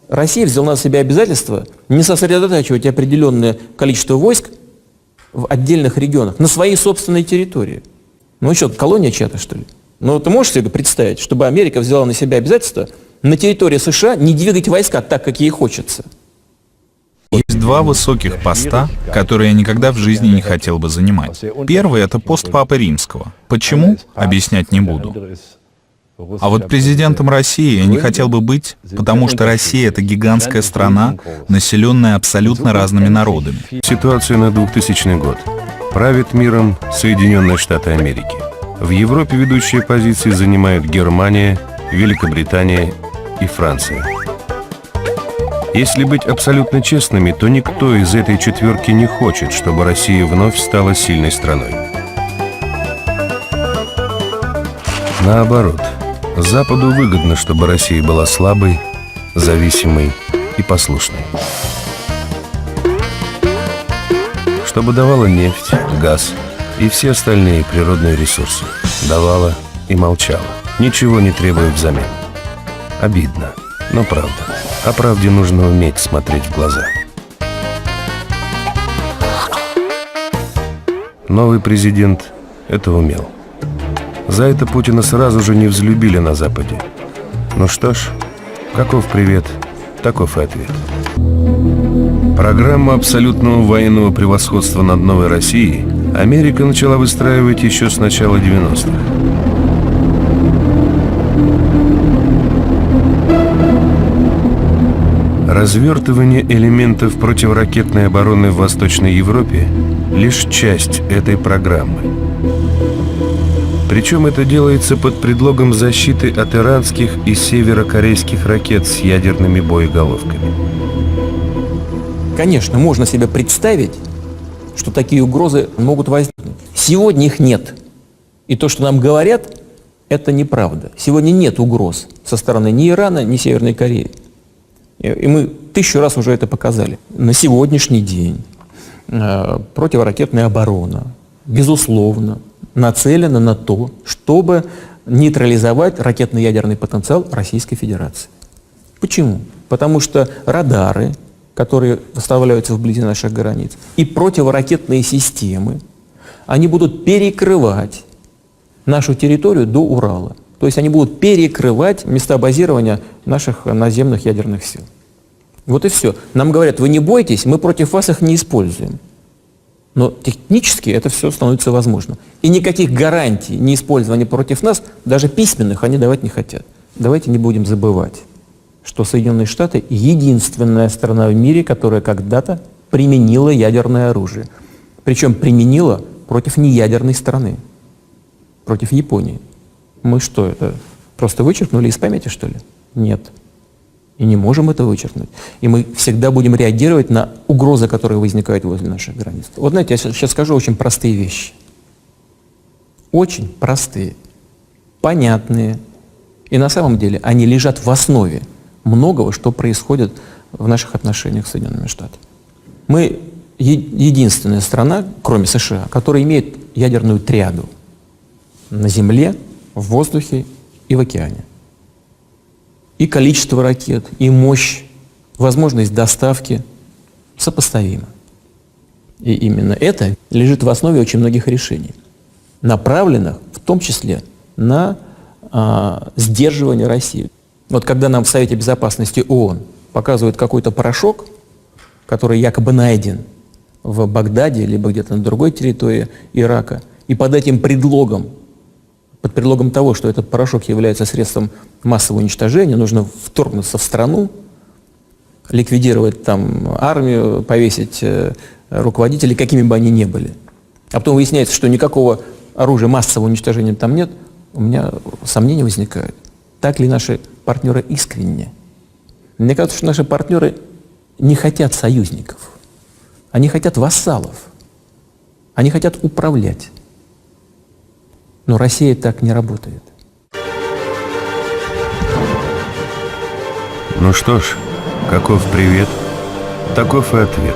Россия взяла на себя обязательство не сосредотачивать определенное количество войск в отдельных регионах, на своей собственной территории. Ну что, колония чья-то, что ли? Ну ты можешь себе представить, чтобы Америка взяла на себя обязательство на территории США не двигать войска так, как ей хочется? Есть два высоких поста, которые я никогда в жизни не хотел бы занимать. Первый — это пост Папы Римского. Почему? Объяснять не буду. А вот президентом России я не хотел бы быть, потому что Россия — это гигантская страна, населенная абсолютно разными народами. Ситуация на 2000 год. Правит миром Соединенные Штаты Америки. В Европе ведущие позиции занимают Германия, Великобритания и Франция. Если быть абсолютно честными, то никто из этой четверки не хочет, чтобы Россия вновь стала сильной страной. Наоборот, Западу выгодно, чтобы Россия была слабой, зависимой и послушной. Чтобы давала нефть, газ и все остальные природные ресурсы. Давала и молчала, ничего не требуя взамен. Обидно, но правда. О правде нужно уметь смотреть в глаза. Новый президент это умел. За это Путина сразу же не взлюбили на Западе. Ну что ж, каков привет, таков и ответ. Программу абсолютного военного превосходства над новой Россией Америка начала выстраивать еще с начала 90-х. Развертывание элементов противоракетной обороны в Восточной Европе – лишь часть этой программы. Причем это делается под предлогом защиты от иранских и северокорейских ракет с ядерными боеголовками. Конечно, можно себе представить, что такие угрозы могут возникнуть. Сегодня их нет. И то, что нам говорят, это неправда. Сегодня нет угроз со стороны ни Ирана, ни Северной Кореи. И мы 1000 раз уже это показали. На сегодняшний день противоракетная оборона, безусловно, нацелена на то, чтобы нейтрализовать ракетно-ядерный потенциал Российской Федерации. Почему? Потому что радары, которые выставляются вблизи наших границ, и противоракетные системы, они будут перекрывать нашу территорию до Урала. То есть они будут перекрывать места базирования наших наземных ядерных сил. Вот и все. Нам говорят, вы не бойтесь, мы против вас их не используем. Но технически это все становится возможно. И никаких гарантий неиспользования против нас, даже письменных, они давать не хотят. Давайте не будем забывать, что Соединенные Штаты — единственная страна в мире, которая когда-то применила ядерное оружие. Причем применила против неядерной страны, против Японии. Мы что, это просто вычеркнули из памяти, что ли? Нет. И не можем это вычеркнуть. И мы всегда будем реагировать на угрозы, которые возникают возле наших границ. Вот знаете, я сейчас скажу очень простые вещи. Очень простые, понятные. И на самом деле они лежат в основе многого, что происходит в наших отношениях с Соединенными Штатами. Мы единственная страна, кроме США, которая имеет ядерную триаду на земле, в воздухе и в океане. И количество ракет, и мощь, возможность доставки сопоставимы. И именно это лежит в основе очень многих решений, направленных в том числе на сдерживание России. Вот когда нам в Совете Безопасности ООН показывают какой-то порошок, который якобы найден в Багдаде, либо где-то на другой территории Ирака, и под этим предлогом, под предлогом того, что этот порошок является средством массового уничтожения, нужно вторгнуться в страну, ликвидировать там армию, повесить руководителей, какими бы они ни были. А потом выясняется, что никакого оружия массового уничтожения там нет, у меня сомнения возникают. Так ли наши партнеры искренне? Мне кажется, что наши партнеры не хотят союзников. Они хотят вассалов. Они хотят управлять. Но Россия так не работает. Ну что ж, каков привет, таков и ответ.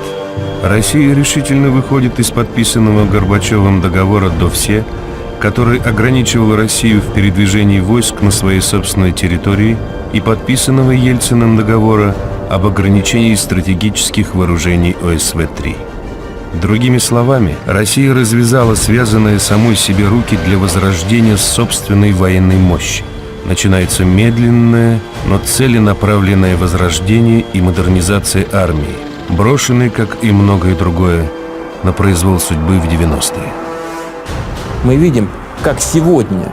Россия решительно выходит из подписанного Горбачевым договора ДО-ВСЕ, который ограничивал Россию в передвижении войск на своей собственной территории, и подписанного Ельциным договора об ограничении стратегических вооружений ОСВ-3. Другими словами, Россия развязала связанные самой себе руки для возрождения собственной военной мощи. Начинается медленное, но целенаправленное возрождение и модернизация армии, брошенной, как и многое другое, на произвол судьбы в 90-е. Мы видим, как сегодня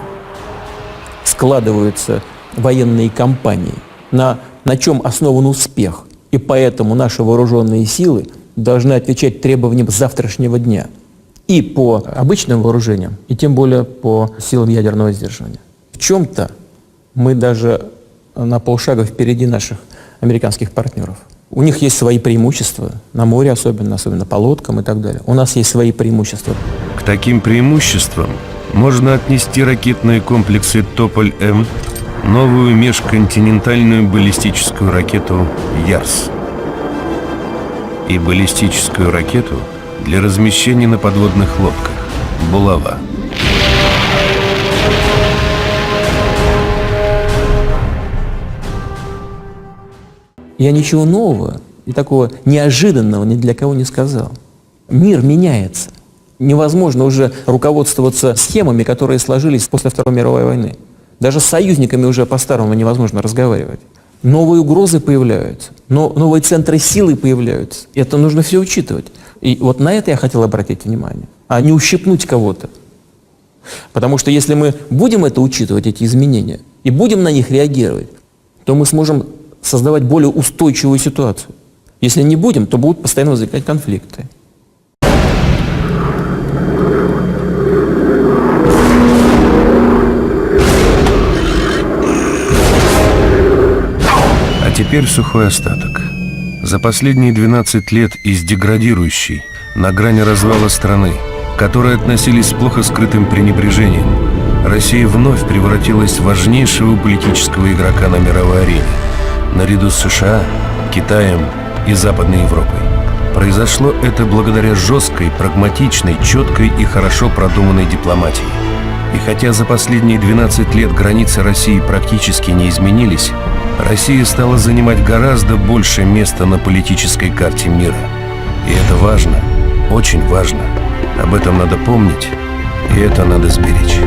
складываются военные кампании, на чем основан успех. И поэтому наши вооруженные силы должны отвечать требованиям завтрашнего дня. И по обычным вооружениям, и тем более по силам ядерного сдерживания. В чем-то мы даже на полшага впереди наших американских партнеров. У них есть свои преимущества, на море особенно по лодкам и так далее. У нас есть свои преимущества. К таким преимуществам можно отнести ракетные комплексы «Тополь-М», новую межконтинентальную баллистическую ракету «Ярс» и баллистическую ракету для размещения на подводных лодках «Булава». Я ничего нового и такого неожиданного ни для кого не сказал. Мир меняется. Невозможно уже руководствоваться схемами, которые сложились после Второй мировой войны. Даже с союзниками уже по-старому невозможно разговаривать. Новые угрозы появляются, новые центры силы появляются. И это нужно все учитывать. И вот на это я хотел обратить внимание, а не ущипнуть кого-то. Потому что если мы будем это учитывать, эти изменения, и будем на них реагировать, то мы сможем создавать более устойчивую ситуацию. Если не будем, то будут постоянно возникать конфликты. А теперь сухой остаток. За последние 12 лет из деградирующей, на грани развала страны, к которой относились с плохо скрытым пренебрежением, Россия вновь превратилась в важнейшего политического игрока на мировой арене, наряду с США, Китаем и Западной Европой. Произошло это благодаря жесткой, прагматичной, четкой и хорошо продуманной дипломатии. И хотя за последние 12 лет границы России практически не изменились, Россия стала занимать гораздо больше места на политической карте мира. И это важно, очень важно. Об этом надо помнить, и это надо сберечь.